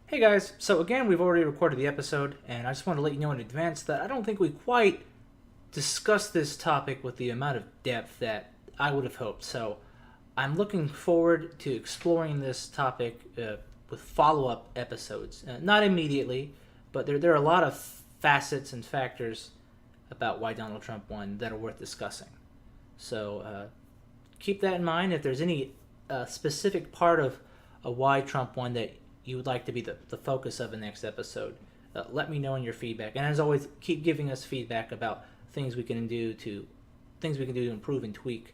Hey guys, so again, we've already recorded the episode, and I just want to let you know in advance that I don't think we quite discussed this topic with the amount of depth that I would have hoped. So I'm looking forward to exploring this topic with follow up episodes. Not immediately, but there are a lot of facets and factors about why Donald Trump won that are worth discussing. So keep that in mind. If there's any specific part of why Trump won that you would like to be the focus of the next episode, let me know in your feedback. And as always, keep giving us feedback about things we can do to improve and tweak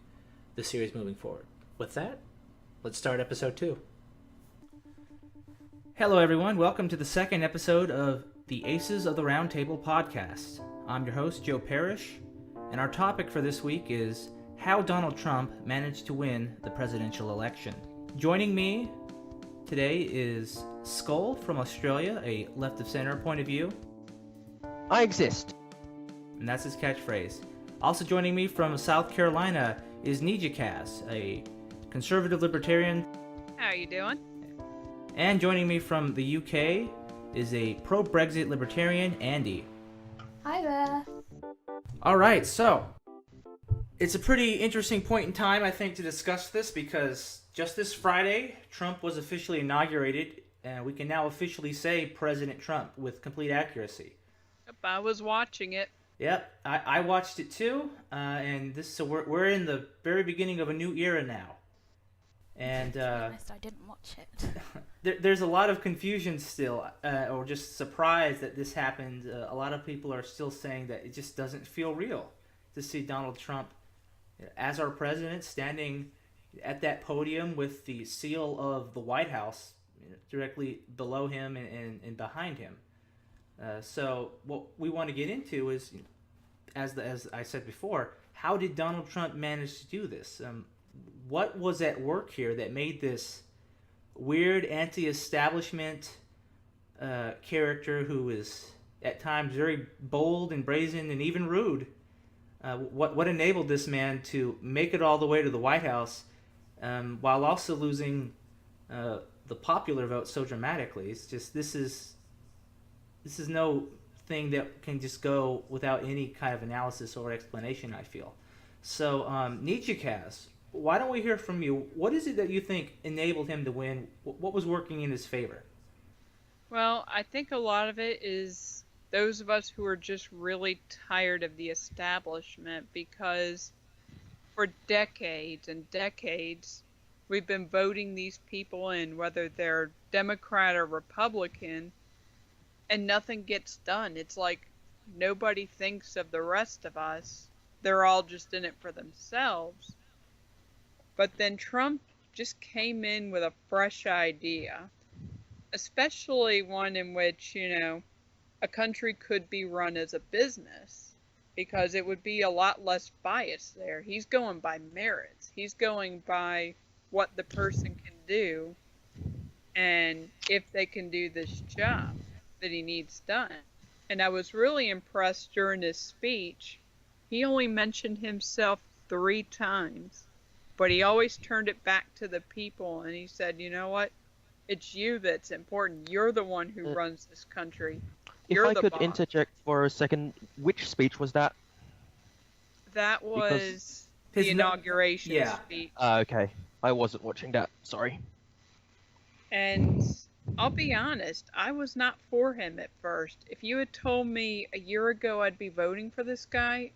the series moving forward. With that, let's start episode 2. Hello, everyone. Welcome to the second episode of the Aces of the Round Table podcast. I'm your host, Joe Parrish, and our topic for this week is how Donald Trump managed to win the presidential election. Joining me today is Scul from Australia, a left-of-center point of view. I exist. And that's his catchphrase. Also joining me from South Carolina is Nijikaze, a conservative libertarian. How are you doing? And joining me from the UK is a pro-Brexit libertarian, Andy. Hi there. Alright, so it's a pretty interesting point in time, I think, to discuss this because just this Friday, Trump was officially inaugurated, and we can now officially say President Trump with complete accuracy. Yep, I was watching it. Yep, I watched it too, and we're in the very beginning of a new era now. And To be honest, I didn't watch it. there's a lot of confusion still, or just surprise that this happened. A lot of people are still saying that it just doesn't feel real to see Donald Trump as our president standing at that podium with the seal of the White House directly below him and behind him. So what we want to get into is, as I said before, how did Donald Trump manage to do this? What was at work here that made this weird anti-establishment character who is at times very bold and brazen and even rude? What enabled this man to make it all the way to the White House while also losing the popular vote so dramatically? It's just this is no thing that can just go without any kind of analysis or explanation, I feel. So, Nijikaze, why don't we hear from you? What is it that you think enabled him to win? What was working in his favor? Well, I think a lot of it is those of us who are just really tired of the establishment because for decades and decades we've been voting these people in, whether they're Democrat or Republican, and nothing gets done. It's like nobody thinks of the rest of us. They're all just in it for themselves. But then Trump just came in with a fresh idea, especially one in which, a country could be run as a business because it would be a lot less biased there. He's going by merits. He's going by what the person can do and if they can do this job that he needs done. And I was really impressed during his speech. He only mentioned himself 3 times, but he always turned it back to the people and he said, you know what? It's you that's important. You're the one who runs this country. You're If I could boss. interject for a second, which speech was that? That was His the inauguration yeah. speech. Okay, I wasn't watching that, sorry. And I'll be honest, I was not for him at first. If you had told me a year ago I'd be voting for this guy,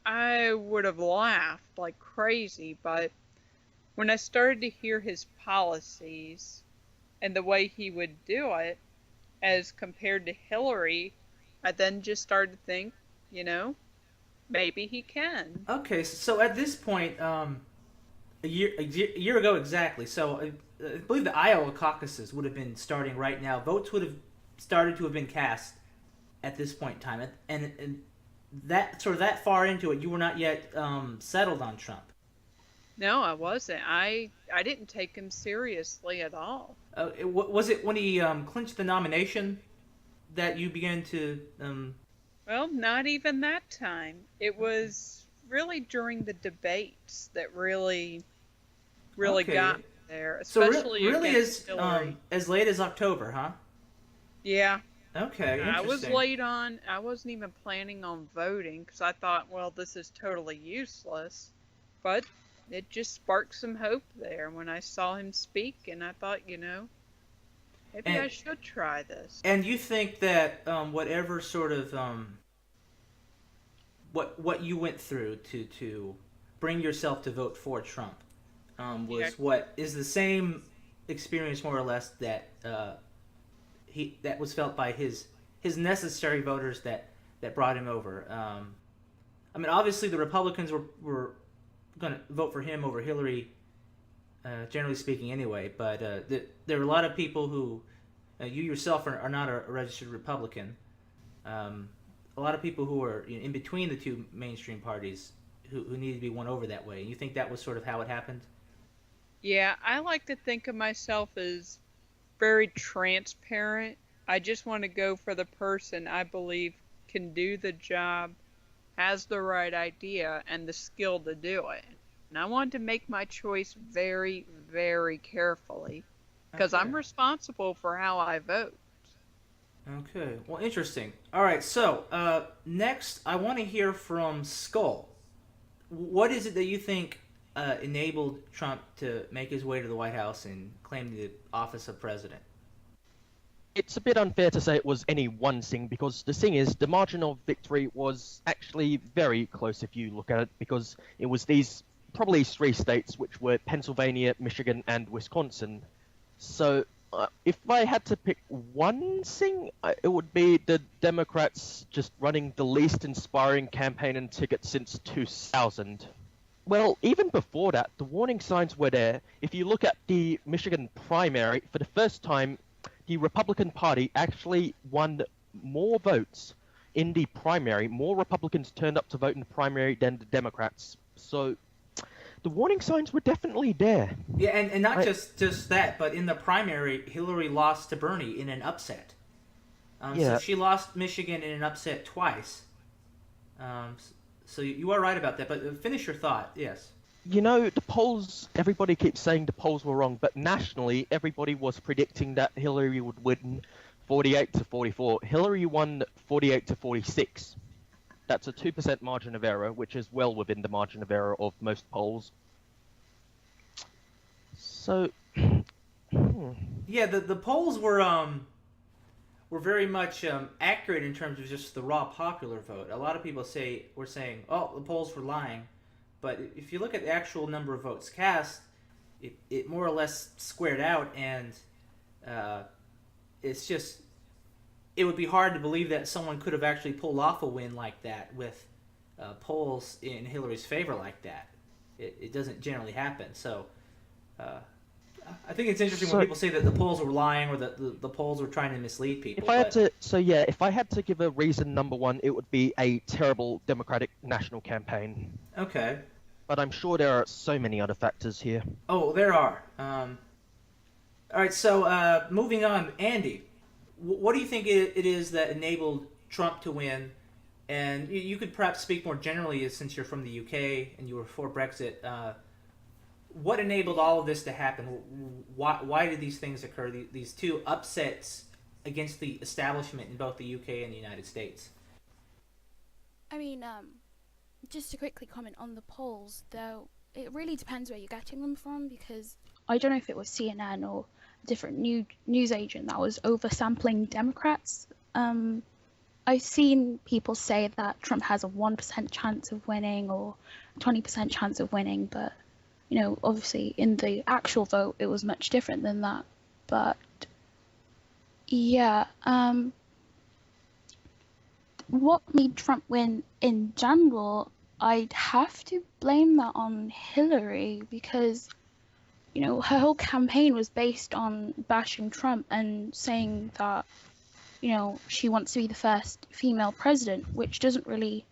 I would have laughed like crazy. But when I started to hear his policies and the way he would do it as compared to Hillary, I then just started to think, maybe he can. Okay, so at this point, a year ago exactly. So I believe the Iowa caucuses would have been starting right now. Votes would have started to have been cast at this point in time, and that far into it, you were not yet settled on Trump. No, I wasn't. I didn't take him seriously at all. Was it when he clinched the nomination that you began to? Well, not even that time. It was really during the debates that really Okay. got me there, So especially really against as Hillary. as late as October, huh? Yeah, Okay, I was interesting. late on. I wasn't even planning on voting because I thought, well, this is totally useless. But it just sparked some hope there when I saw him speak, and I thought, maybe And I should try this. and you think that whatever sort of what you went through to bring yourself to vote for Trump Yeah, was what is the same experience more or less that that was felt by his necessary voters that brought him over. I mean, obviously the Republicans were going to vote for him over Hillary, generally speaking, anyway. But there are a lot of people who you yourself are not a registered Republican. Um, a lot of people who are in between the two mainstream parties who need to be won over that way. You think that was sort of how it happened? yeah, I like to think of myself as very transparent. I just want to go for the person I believe can do the job, has the right idea, and the skill to do it. And I want to make my choice very, very carefully because Okay. I'm responsible for how I vote. Okay. Well, interesting. All right. So next, I want to hear from Skull. What is it that you think enabled Trump to make his way to the White House and claim the office of president? It's a bit unfair to say it was any one thing, because the thing is, the margin of victory was actually very close if you look at it, because it was these probably three states, which were Pennsylvania, Michigan, and Wisconsin. So if I had to pick one thing, it would be the Democrats just running the least inspiring campaign and ticket since 2000. Well, even before that, the warning signs were there. If you look at the Michigan primary, for the first time, the Republican Party actually won more votes in the primary. More Republicans turned up to vote in the primary than the Democrats. So the warning signs were definitely there. Yeah, and not just that, but in the primary, Hillary lost to Bernie in an upset. Yeah. So she lost Michigan in an upset twice. So you are right about that. But finish your thought. Yes. You know, the polls, everybody keeps saying the polls were wrong, but nationally, everybody was predicting that Hillary would win 48 to 44. Hillary won 48 to 46. That's a 2% margin of error, which is well within the margin of error of most polls. So, Yeah, the polls were very much accurate in terms of just the raw popular vote. A lot of people were saying, oh, the polls were lying, but if you look at the actual number of votes cast, it more or less squared out, and it's just it would be hard to believe that someone could have actually pulled off a win like that with polls in Hillary's favor like that. It doesn't generally happen. So I think it's interesting when people say that the polls were lying or that the polls were trying to mislead people. if I had to give a reason number one, it would be a terrible Democratic national campaign. Okay. But I'm sure there are so many other factors here. Oh, there are. All right, so moving on, Andy, what do you think it is that enabled Trump to win? And you could perhaps speak more generally, since you're from the UK and you were for Brexit. What enabled all of this to happen? Why did these things occur? These two upsets against the establishment in both the UK and the United States. I mean, just to quickly comment on the polls, though, it really depends where you're getting them from, because I don't know if it was CNN or a different news agent that was oversampling Democrats. I've seen people say that Trump has a 1% chance of winning or 20% chance of winning, but obviously in the actual vote it was much different than that. But yeah, what made Trump win in general, I'd have to blame that on Hillary, because her whole campaign was based on bashing Trump and saying that she wants to be the first female president, which doesn't really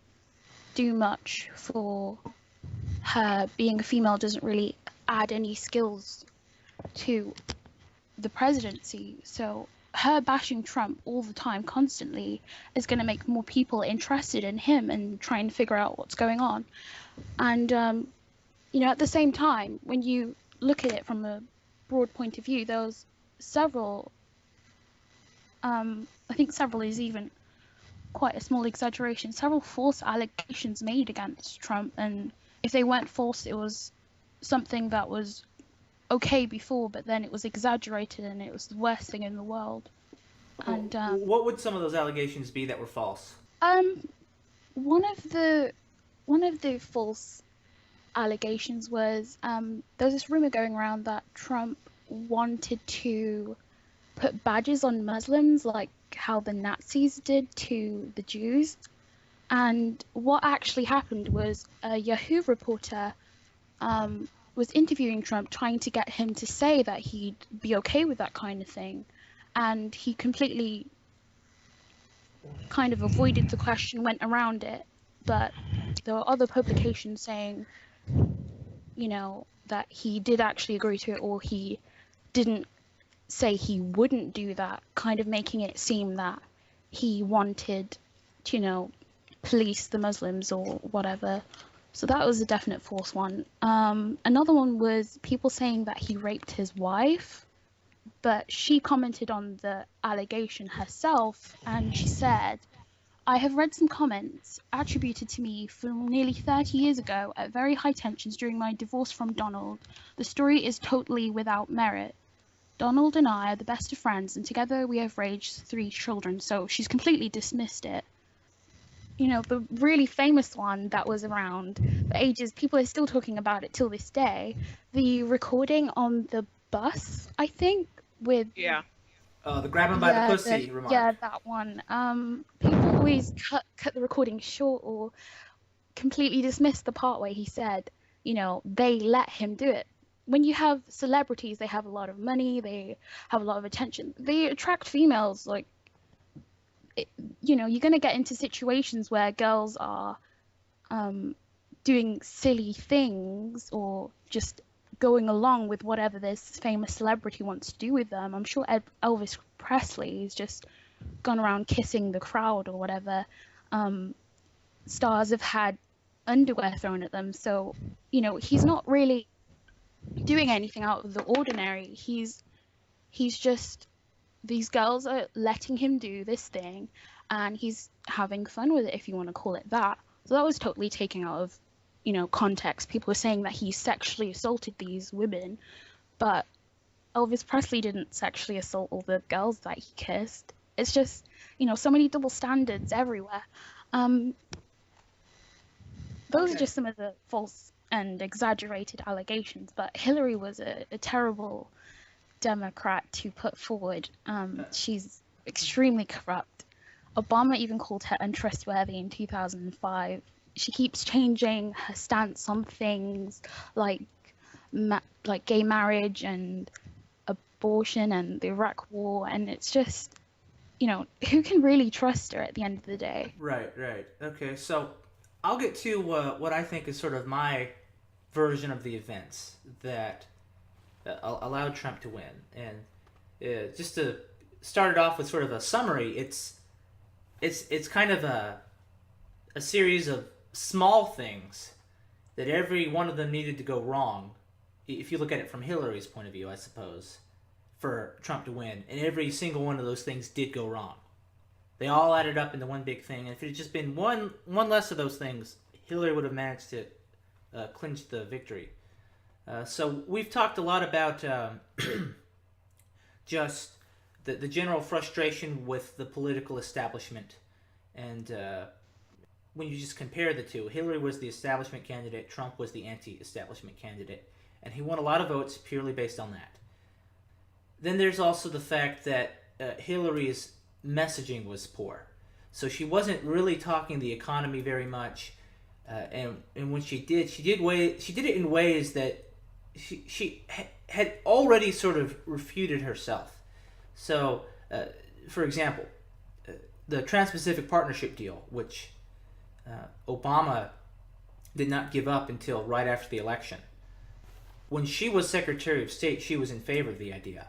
do much for her. Being a female doesn't really add any skills to the presidency. So her bashing Trump all the time, constantly, is going to make more people interested in him and try and figure out what's going on. And at the same time, when you look at it from a broad point of view, there was several I think several is even quite a small exaggeration, several false allegations made against Trump, and if they weren't false, it was something that was okay before, but then it was exaggerated and it was the worst thing in the world. And What would some of those allegations be that were false? um, one of the false allegations was there was this rumor going around that Trump wanted to put badges on Muslims like how the Nazis did to the Jews. And what actually happened was a Yahoo reporter was interviewing Trump, trying to get him to say that he'd be okay with that kind of thing. And he completely kind of avoided the question, went around it. But there were other publications saying, that he did actually agree to it, or he didn't say he wouldn't do that, kind of making it seem that he wanted to, police the Muslims or whatever. So that was a definite false one. Another one was people saying that he raped his wife, but she commented on the allegation herself, and she said, I have read some comments attributed to me from nearly 30 years ago at very high tensions during my divorce from Donald. The story is totally without merit. Donald and I are the best of friends, and together we have raised 3 children, so she's completely dismissed it. The really famous one that was around for ages, people are still talking about it till this day, the recording on the bus, I think, with... Yeah. The grab him by the pussy remark. Yeah, that one. People always cut the recording short or completely dismiss the part where he said, they let him do it. When you have celebrities, they have a lot of money, they have a lot of attention, they attract females. Like, you're going to get into situations where girls are doing silly things or just going along with whatever this famous celebrity wants to do with them. I'm sure Elvis Presley has just gone around kissing the crowd or whatever. Stars have had underwear thrown at them, so he's not really doing anything out of the ordinary. He's just, these girls are letting him do this thing and he's having fun with it, if you want to call it that. So that was totally taken out of context. People were saying that he sexually assaulted these women, but Elvis Presley didn't sexually assault all the girls that he kissed. It's just so many double standards everywhere. Those are just some of the false and exaggerated allegations, but Hillary was a terrible Democrat to put forward. She's extremely corrupt. Obama even called her untrustworthy in 2005. She keeps changing her stance on things like gay marriage and abortion and the Iraq War, and it's just, who can really trust her at the end of the day? Right. Okay, so I'll get to what I think is sort of my version of the events that allowed Trump to win. And just to start it off with sort of a summary, it's kind of a series of small things that every one of them needed to go wrong, if you look at it from Hillary's point of view, I suppose, for Trump to win. And every single one of those things did go wrong. They all added up into one big thing. And if it had just been one less of those things, Hillary would have managed to clinch the victory. So we've talked a lot about just the general frustration with the political establishment. And when you just compare the two, Hillary was the establishment candidate, Trump was the anti-establishment candidate. And he won a lot of votes purely based on that. Then there's also the fact that Hillary's messaging was poor. So she wasn't really talking the economy very much. And when she did it in ways that she had already sort of refuted herself. So, for example, the Trans-Pacific Partnership deal, which Obama did not give up until right after the election. When she was Secretary of State, she was in favor of the idea.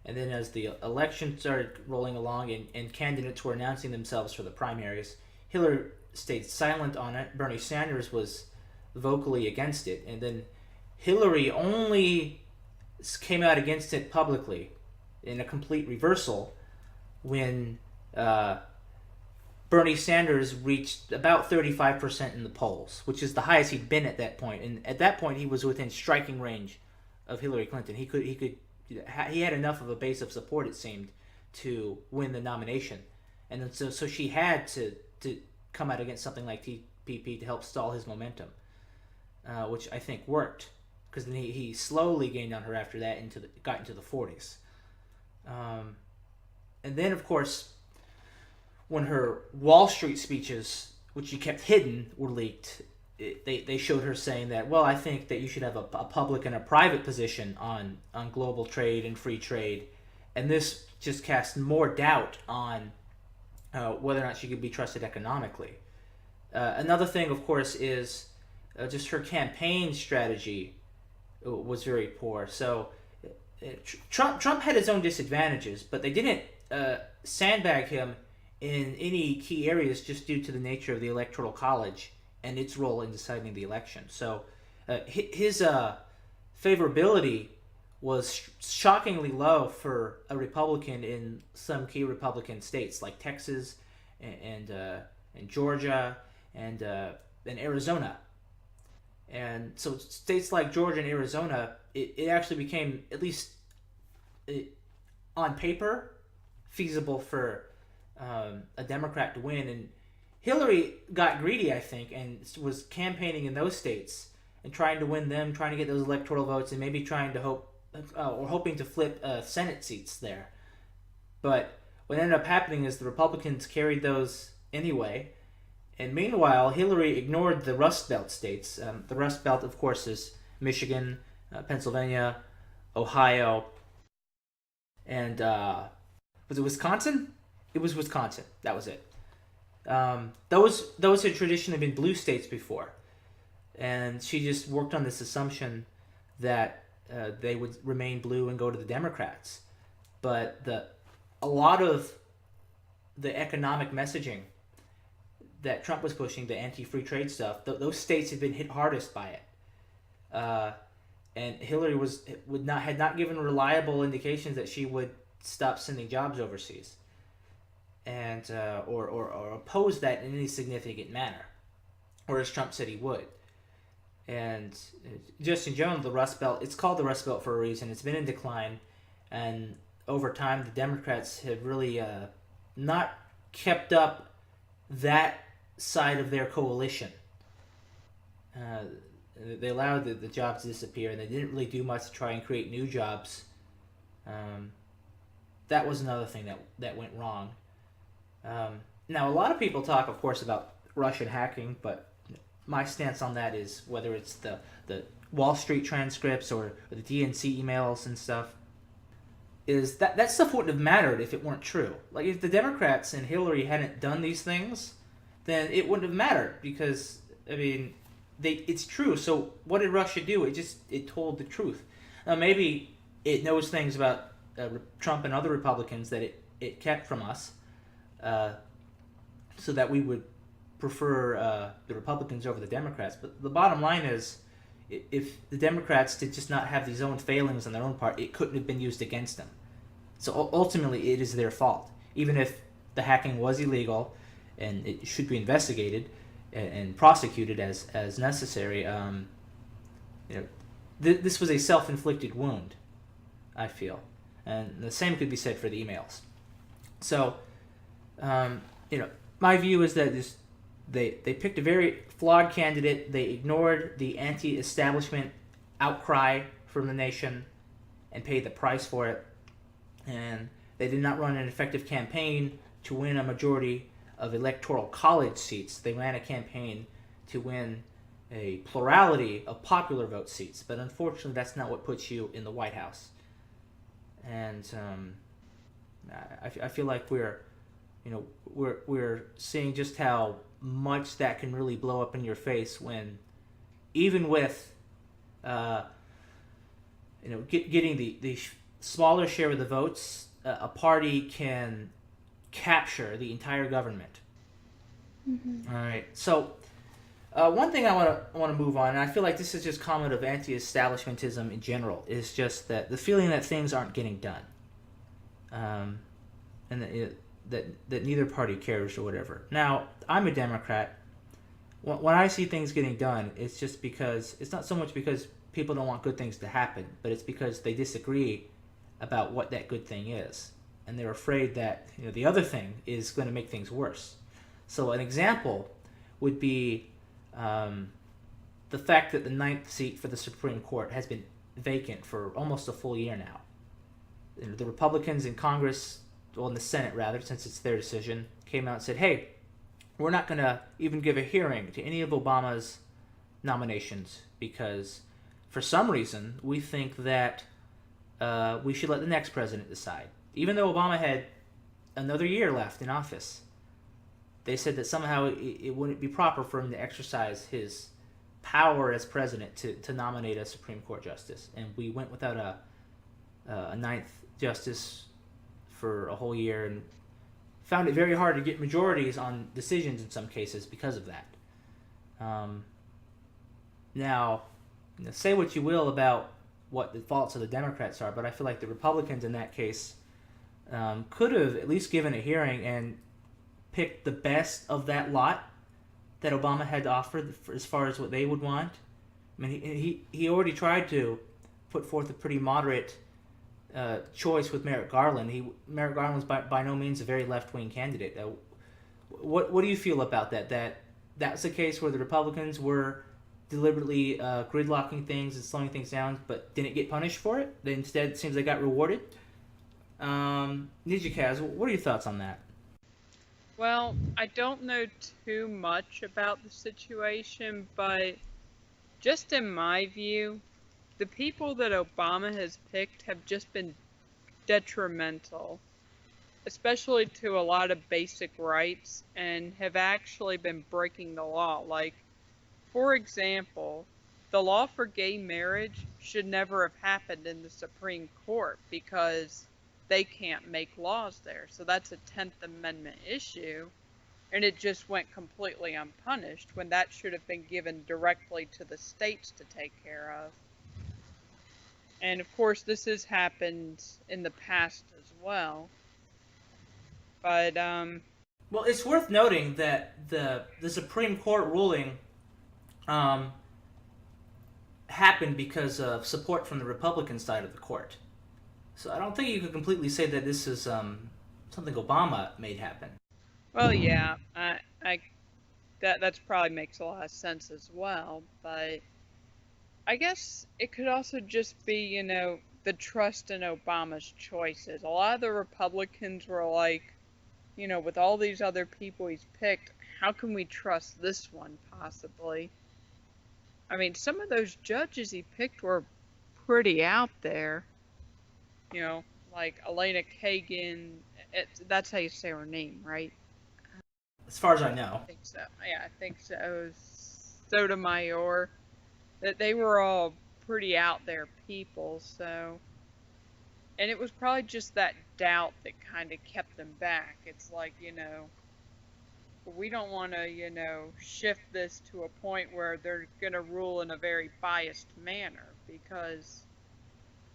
And then as the election started rolling along and candidates were announcing themselves for the primaries, Hillary stayed silent on it. Bernie Sanders was vocally against it. And then Hillary only came out against it publicly in a complete reversal when Bernie Sanders reached about 35% in the polls, which is the highest he'd been at that point. And at that point, he was within striking range of Hillary Clinton. He had enough of a base of support, it seemed, to win the nomination. And then so she had to come out against something like TPP to help stall his momentum, which I think worked, because then he slowly gained on her after that, got into the 40s. And then, of course, when her Wall Street speeches, which she kept hidden, were leaked, they showed her saying that, well, I think that you should have a public and a private position on global trade and free trade. And this just cast more doubt on whether or not she could be trusted economically. Another thing, of course, is just her campaign strategy was very poor. So Trump had his own disadvantages, but they didn't sandbag him in any key areas just due to the nature of the Electoral College and its role in deciding the election. So his favorability was shockingly low for a Republican in some key Republican states like Texas and Georgia and Arizona. And so states like Georgia and Arizona, it actually became, at least on paper, feasible for a Democrat to win. And Hillary got greedy, I think, and was campaigning in those states and trying to win them, trying to get those electoral votes, and maybe trying to hoping to flip Senate seats there. But what ended up happening is the Republicans carried those anyway. And meanwhile, Hillary ignored the Rust Belt states. The Rust Belt, of course, is Michigan, Pennsylvania, Ohio, and was it Wisconsin? It was Wisconsin. That was it. Those had traditionally been blue states before, and she just worked on this assumption that they would remain blue and go to the Democrats. But a lot of the economic messaging that Trump was pushing, the anti-free trade stuff, those states had been hit hardest by it. And Hillary had not given reliable indications that she would stop sending jobs overseas, and or oppose that in any significant manner, whereas Trump said he would. And just in general, the Rust Belt, it's called the Rust Belt for a reason. It's been in decline, and over time, the Democrats have really not kept up that side of their coalition. They allowed the jobs to disappear, and they didn't really do much to try and create new jobs. That was another thing that went wrong. Now, a lot of people talk, of course, about Russian hacking, but my stance on that is, whether it's the Wall Street transcripts or the DNC emails and stuff, is that stuff wouldn't have mattered if it weren't true. Like, if the Democrats and Hillary hadn't done these things, then it wouldn't have mattered, because, I mean, it's true. So what did Russia do? It told the truth. Now, maybe it knows things about Trump and other Republicans that it kept from us, so that we would prefer the Republicans over the Democrats. But the bottom line is, if the Democrats did just not have these own failings on their own part, it couldn't have been used against them. So ultimately, it is their fault. Even if the hacking was illegal and it should be investigated and prosecuted as necessary, this was a self-inflicted wound, I feel. And the same could be said for the emails. So, my view is that they picked a very flawed candidate. They ignored the anti-establishment outcry from the nation and paid the price for it. And they did not run an effective campaign to win a majority of electoral college seats. They ran a campaign to win a plurality of popular vote seats. But unfortunately, that's not what puts you in the White House. And I feel like we're seeing just how much that can really blow up in your face when, even with getting the smaller share of the votes, a party can capture the entire government. Mm-hmm. All right. So one thing I want to move on, and I feel like this is just common of anti-establishmentism in general, is just that the feeling that things aren't getting done. and that neither party cares or whatever. Now, I'm a Democrat. When I see things getting done, it's just because it's not so much because people don't want good things to happen, but it's because they disagree about what that good thing is, and they're afraid that the other thing is going to make things worse. So an example would be the fact that the ninth seat for the Supreme Court has been vacant for almost a full year now. The Republicans in Congress, well, in the Senate rather, since it's their decision, came out and said, hey, we're not going to even give a hearing to any of Obama's nominations because for some reason we think that we should let the next president decide. Even though Obama had another year left in office, they said that somehow it wouldn't be proper for him to exercise his power as president to nominate a Supreme Court justice. And we went without a ninth justice for a whole year and found it very hard to get majorities on decisions in some cases because of that. Now, say what you will about what the faults of the Democrats are, but I feel like the Republicans in that case could have at least given a hearing and picked the best of that lot that Obama had to offer as far as what they would want. I mean, he already tried to put forth a pretty moderate choice with Merrick Garland. Merrick Garland was by no means a very left-wing candidate. What do you feel about that? That's a case where the Republicans were deliberately gridlocking things and slowing things down, but didn't get punished for it. Instead, it seems they got rewarded. Nijikaze, what are your thoughts on that? Well, I don't know too much about the situation, but just in my view, the people that Obama has picked have just been detrimental, especially to a lot of basic rights, and have actually been breaking the law. Like, for example, the law for gay marriage should never have happened in the Supreme Court because they can't make laws there. So that's a 10th Amendment issue, and it just went completely unpunished when that should have been given directly to the states to take care of. And of course, this has happened in the past as well. But well, it's worth noting that the Supreme Court ruling happened because of support from the Republican side of the court. So I don't think you could completely say that this is something Obama made happen. Well, yeah, that's probably makes a lot of sense as well. But I guess it could also just be, the trust in Obama's choices. A lot of the Republicans were like, with all these other people he's picked, how can we trust this one possibly? I mean, some of those judges he picked were pretty out there. Like Elena Kagan. That's how you say her name, right? As far as I know. I think so. Yeah, I think so. Sotomayor. That they were all pretty out there people, so. And it was probably just that doubt that kind of kept them back. It's like, we don't want to, shift this to a point where they're going to rule in a very biased manner, because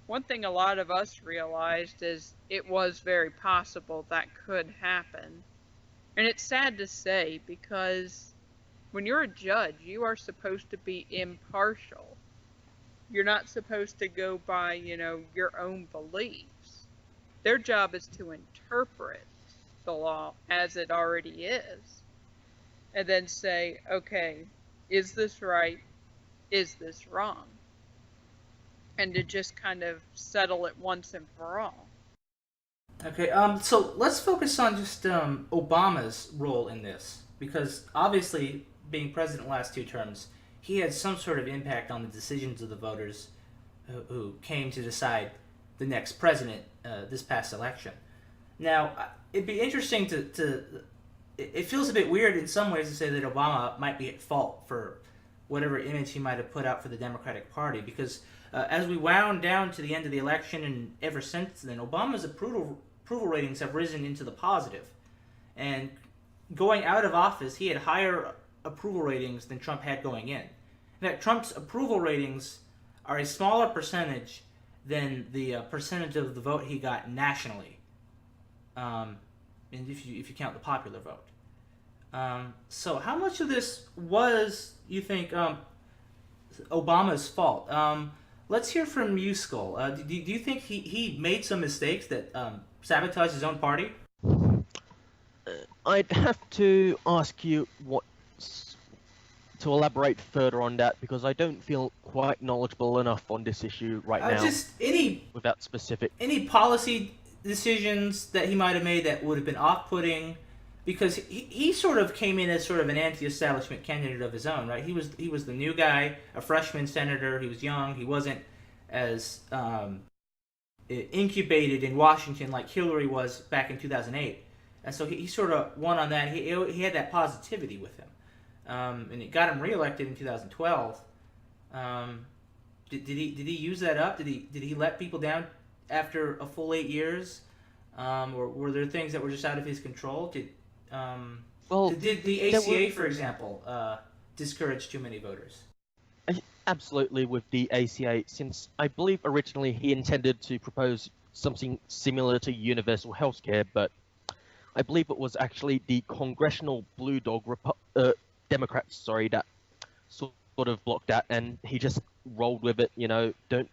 one thing a lot of us realized is it was very possible that could happen. And it's sad to say, because when you're a judge, you are supposed to be impartial. You're not supposed to go by, your own beliefs. Their job is to interpret the law as it already is. And then say, okay, is this right? Is this wrong? And to just kind of settle it once and for all. Okay, so let's focus on just Obama's role in this, because obviously, being president the last two terms, he had some sort of impact on the decisions of the voters who came to decide the next president this past election. Now, it'd be interesting it feels a bit weird in some ways to say that Obama might be at fault for whatever image he might have put out for the Democratic Party, because as we wound down to the end of the election and ever since then, Obama's approval ratings have risen into the positive. And going out of office, he had higher approval ratings than Trump had going in. In fact, Trump's approval ratings are a smaller percentage than the percentage of the vote he got nationally. and if you count the popular vote. So how much of this was, you think, Obama's fault? Let's hear from you, Skull. Do you think he made some mistakes that sabotaged his own party? I'd have to ask you to elaborate further on that because I don't feel quite knowledgeable enough on this issue right now. Just without specific. any policy decisions that he might have made that would have been off-putting, because he sort of came in as sort of an anti-establishment candidate of his own, right? He was the new guy, a freshman senator. He was young. He wasn't as incubated in Washington like Hillary was back in 2008, and so he sort of won on that. He had that positivity with him, and it got him reelected in 2012. Did he use that up? Did he let people down after a full 8 years, or were there things that were just out of his control? Did the ACA, for example, discourage too many voters? Absolutely, with the ACA, since I believe originally he intended to propose something similar to universal healthcare, but I believe it was actually the Congressional Blue Dog Democrats, that sort of blocked that, and he just rolled with it. Don't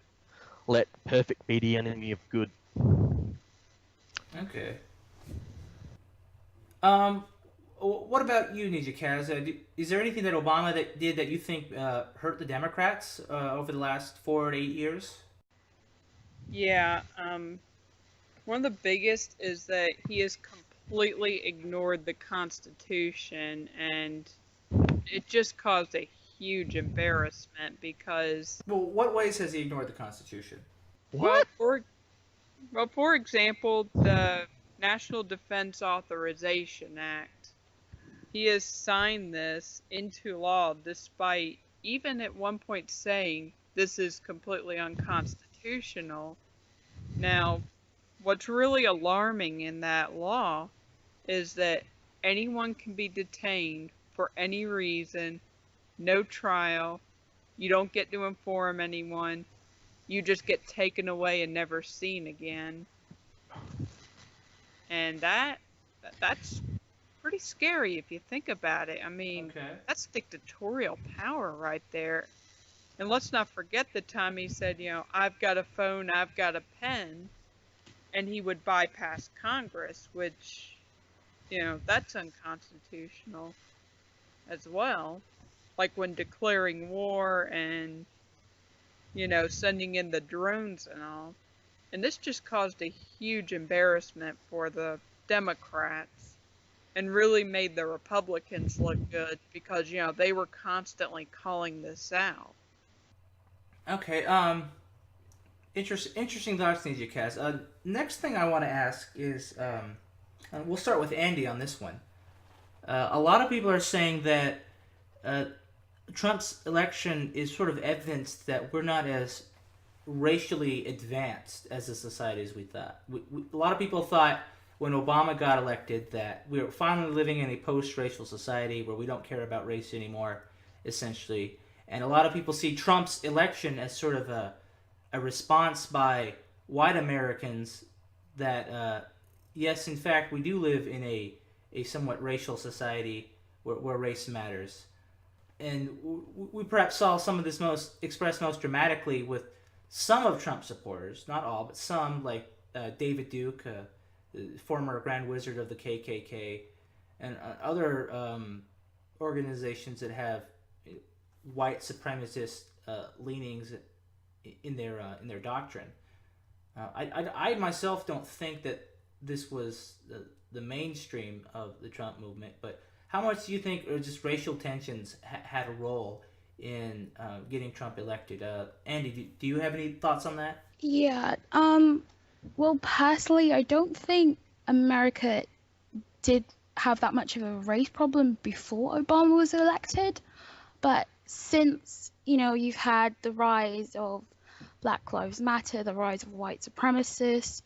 let perfect be the enemy of good. Okay. What about you, Nijikaze? Is there anything that Obama did that you think hurt the Democrats over the last 4 to 8 years? Yeah, one of the biggest is that he has completely ignored the Constitution, and it just caused a huge embarrassment because... Well, what ways has he ignored the Constitution? What? Well, for example, the National Defense Authorization Act. He has signed this into law despite even at one point saying this is completely unconstitutional. Now, what's really alarming in that law is that anyone can be detained for any reason, no trial, you don't get to inform anyone, you just get taken away and never seen again. And that's pretty scary if you think about it. I mean, Okay. That's dictatorial power right there. And let's not forget the time he said, I've got a phone, I've got a pen, and he would bypass Congress, which, that's unconstitutional as well. Like when declaring war and, sending in the drones and all. And this just caused a huge embarrassment for the Democrats and really made the Republicans look good because, they were constantly calling this out. Okay. Interesting thoughts, Nijikaze. Next thing I want to ask is, we'll start with Andy on this one. A lot of people are saying that Trump's election is sort of evidence that we're not as racially advanced as a society as we thought. A lot of people thought when Obama got elected that we were finally living in a post-racial society where we don't care about race anymore, essentially. And a lot of people see Trump's election as sort of a response by white Americans that, yes, in fact, we do live in a somewhat racial society where race matters. And we perhaps saw some of this expressed most dramatically with some of Trump's supporters, not all, but some, like David Duke, the former Grand Wizard of the KKK, and other organizations that have white supremacist leanings in their doctrine. I myself don't think that this was the mainstream of the Trump movement, but how much do you think just racial tensions had a role in getting Trump elected? Andy, do you have any thoughts on that? Yeah. Well, personally, I don't think America did have that much of a race problem before Obama was elected, but since, you've had the rise of Black Lives Matter, the rise of white supremacist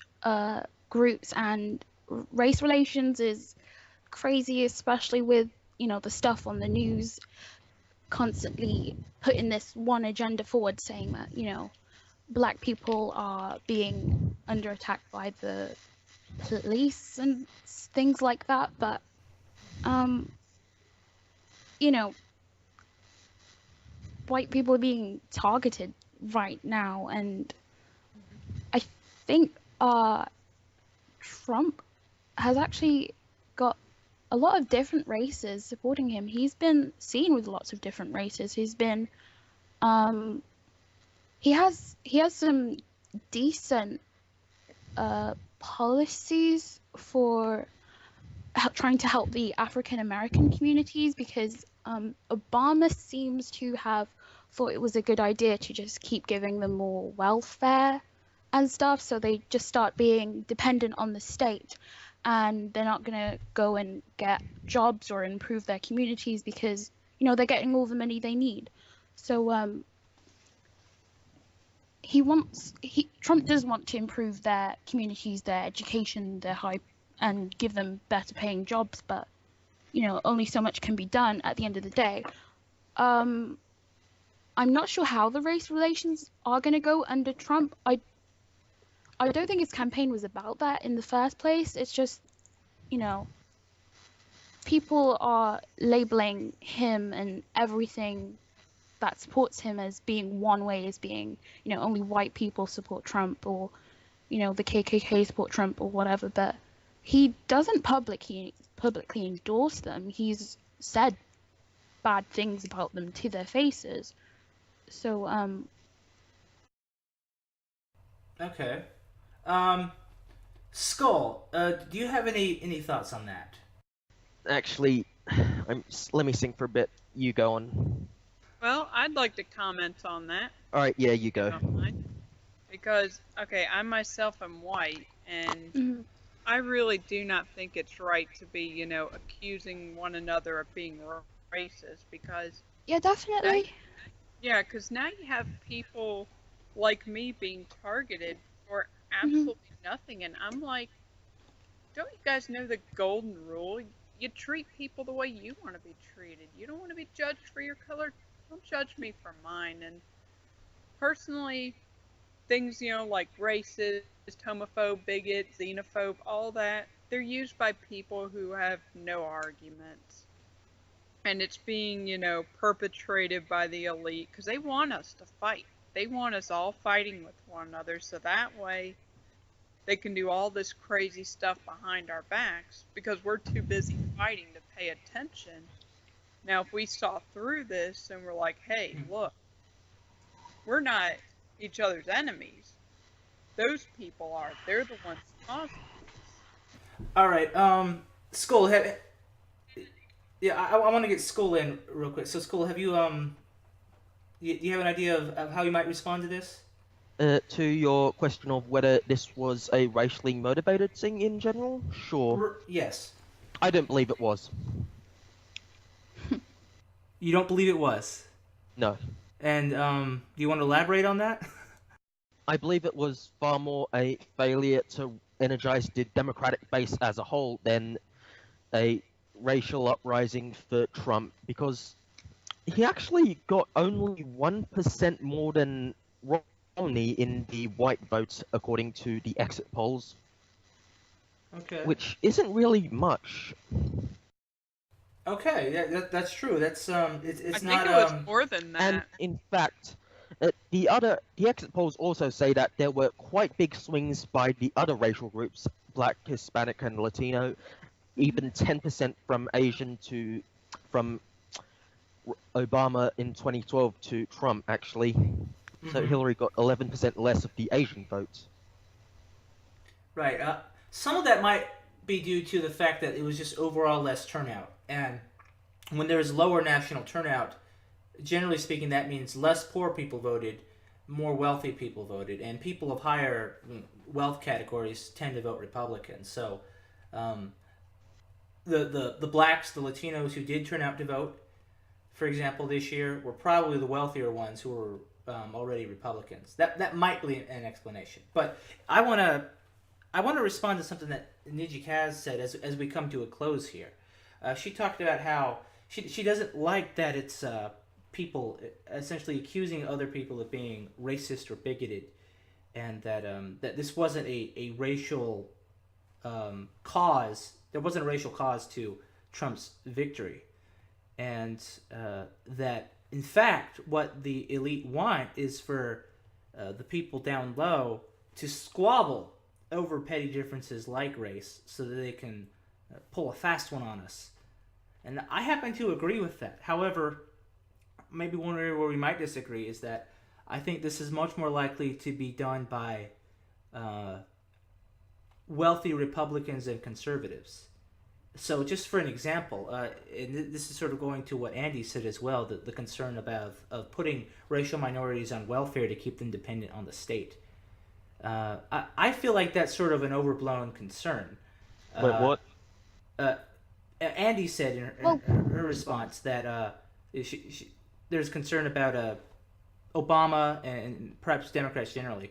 groups, and race relations is crazy, especially with, the stuff on the news constantly putting this one agenda forward saying that, Black people are being under attack by the police and things like that. But um, you know, white people are being targeted right now, and I think Trump has actually got a lot of different races supporting him. He's been seen with lots of different races. Um he has some decent policies for trying to help the African American communities, because Obama seems to have thought it was a good idea to just keep giving them more welfare and stuff, so they just start being dependent on the state, and they're not going to go and get jobs or improve their communities because they're getting all the money they need. So Trump does want to improve their communities, their education, their high, and give them better paying jobs, but only so much can be done at the end of the day. I'm not sure how the race relations are going to go under Trump. I don't think his campaign was about that in the first place. It's just, people are labeling him and everything that supports him as being one way, as being, only white people support Trump, or, the KKK support Trump or whatever, but he doesn't publicly endorse them. He's said bad things about them to their faces. So, Okay. Skull, do you have any thoughts on that? Actually, let me think for a bit. You go on. Well, I'd like to comment on that. All right, yeah, you if you go. don't mind. Because, okay, I myself am white, and mhm, I really do not think it's right to be, accusing one another of being racist, because yeah, definitely. yeah, because now you have people like me being targeted for hmm absolutely nothing, and I'm like, don't you guys know the golden rule? You treat people the way you want to be treated. You don't want to be judged for your color. Don't judge me for mine. And personally, things, like racist, homophobe, bigot, xenophobe, all that, they're used by people who have no arguments. And it's being, perpetrated by the elite because they want us to fight. They want us all fighting with one another so that way they can do all this crazy stuff behind our backs because we're too busy fighting to pay attention. Now, if we saw through this and we're like, hey, look, we're not each other's enemies. Those people are. They're the ones causing this. All right. Skull, yeah, I want to get Skull in real quick. So, Skull, have you do you have an idea of how you might respond to this? To your question of whether this was a racially motivated thing in general, sure. Yes. I don't believe it was. You don't believe it was, No. and do you want to elaborate on that? I believe it was far more a failure to energize the Democratic base as a whole than a racial uprising for Trump, because he actually got only 1% more than Romney in the white votes, according to the exit polls, Okay. which isn't really much. Okay, that's true. That's I it's think not it was more than And that. in fact, the exit polls also say that there were quite big swings by the other racial groups, Black, Hispanic, and Latino, even 10% from Asian to from Obama in 2012 to Trump, actually. So Mhm. Hillary got 11% less of the Asian votes. Right. Some of that might be due to the fact that it was just overall less turnout, and when there's lower national turnout, generally speaking, that means less poor people voted, more wealthy people voted, and people of higher wealth categories tend to vote Republican. So, um, the blacks, the Latinos who did turn out to vote, for example, this year, were probably the wealthier ones who were already Republicans. That might be an explanation. But I want to respond to something that Nijikaze said as we come to a close here. She talked about how she doesn't like that it's people essentially accusing other people of being racist or bigoted, and that this wasn't a racial cause. There wasn't a racial cause to Trump's victory, and that in fact what the elite want is for the people down low to squabble over petty differences like race, so that they can pull a fast one on us. And I happen to agree with that. However, maybe one area where we might disagree is that I think this is much more likely to be done by wealthy Republicans and conservatives. So just for an example, and this is sort of going to what Andy said as well, the concern about of putting racial minorities on welfare to keep them dependent on the state. I feel like that's sort of an overblown concern. Wait, what? Andy said in her response that there's concern about Obama and perhaps Democrats generally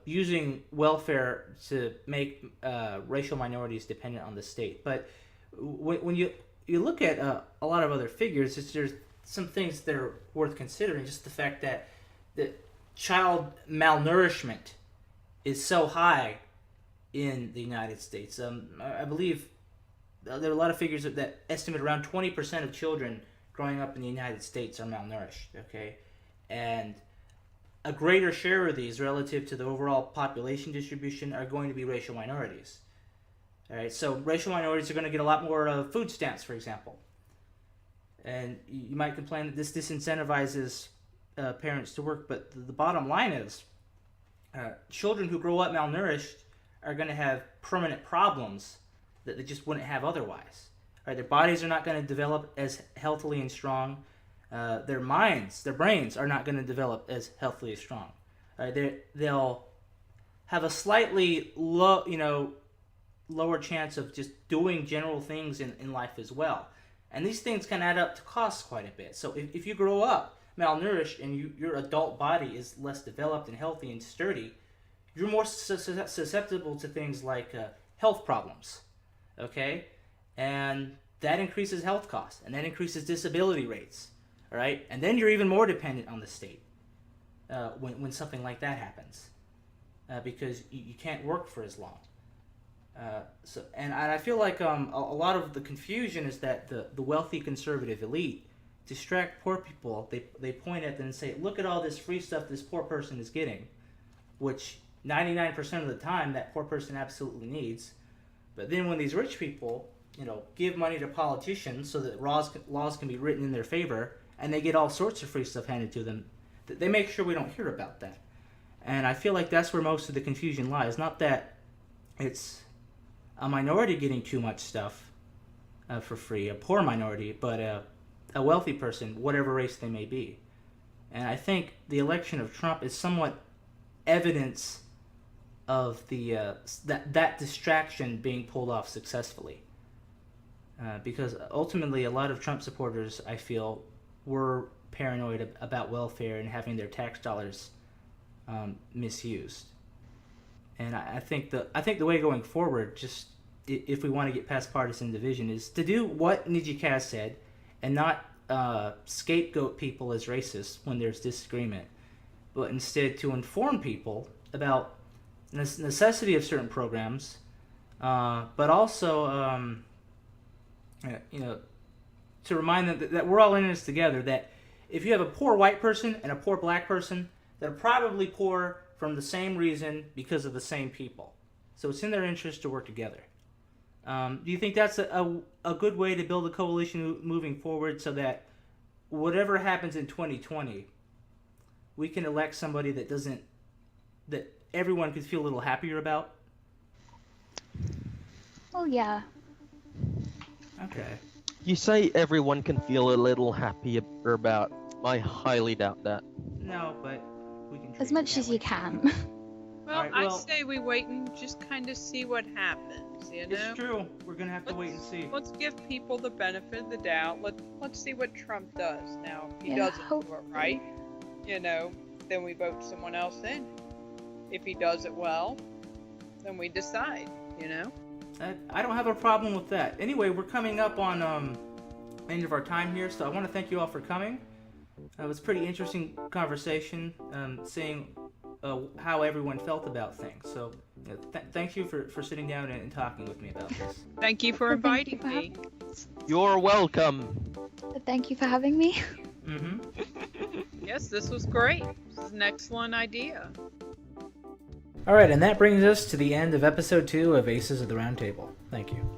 using welfare to make racial minorities dependent on the state. But when you look at a lot of other figures, there's some things that are worth considering. Just the fact that the child malnourishment is so high in the United States. I believe there are a lot of figures that estimate around 20% of children growing up in the United States are malnourished. Okay, and a greater share of these relative to the overall population distribution are going to be racial minorities. All right, so racial minorities are going to get a lot more food stamps, for example. And you might complain that this disincentivizes parents to work, but the bottom line is children who grow up malnourished are going to have permanent problems that they just wouldn't have otherwise. All right, their bodies are not going to develop as healthily and strong. Their minds, their brains are not going to develop as healthily as strong. They'll have a slightly lower chance of just doing general things in life as well. And these things can add up to costs quite a bit. So if you grow up malnourished and your adult body is less developed and healthy and sturdy, you're more susceptible to things like health problems. Okay? And that increases health costs, and that increases disability rates. All right, and then you're even more dependent on the state when something like that happens, because you can't work for as long. And I feel like a lot of the confusion is that the wealthy conservative elite distract poor people. They point at them and say, "Look at all this free stuff this poor person is getting," which 99% of the time that poor person absolutely needs. But then when these rich people, give money to politicians so that laws can be written in their favor, and they get all sorts of free stuff handed to them, they make sure we don't hear about that. And I feel like that's where most of the confusion lies. Not that it's a minority getting too much stuff for free, a poor minority, but a wealthy person, whatever race they may be. And I think the election of Trump is somewhat evidence of the that distraction being pulled off successfully. Because ultimately a lot of Trump supporters, I feel, were paranoid about welfare and having their tax dollars misused. And I think the way going forward, just if we want to get past partisan division, is to do what Nijikaze said and not scapegoat people as racists when there's disagreement, but instead to inform people about the necessity of certain programs, but also to remind them that we're all in this together, that if you have a poor white person and a poor black person, they're probably poor from the same reason because of the same people. So it's in their interest to work together. Do you think that's a good way to build a coalition moving forward, so that whatever happens in 2020, we can elect somebody that everyone could feel a little happier about? Oh yeah. Okay. You say everyone can feel a little happier about. I highly doubt that. No, but we can. As much as you can. Well, Alright, I say we wait and just kind of see what happens, It's true. We're gonna have to wait and see. Let's give people the benefit of the doubt. Let's see what Trump does. Now, if he Yeah, doesn't do it right, then we vote someone else in. If he does it well, then we decide, I don't have a problem with that. Anyway, we're coming up on end of our time here, so I want to thank you all for coming. It was a pretty interesting conversation, seeing how everyone felt about things. So thank you for sitting down and talking with me about this. Thank you for Well, thank inviting you for me. You're welcome. Thank you for having me. Mm-hmm. Yes, this was great. This is an excellent idea. All right, and that brings us to the end of episode 2 of Aces of the Round Table. Thank you.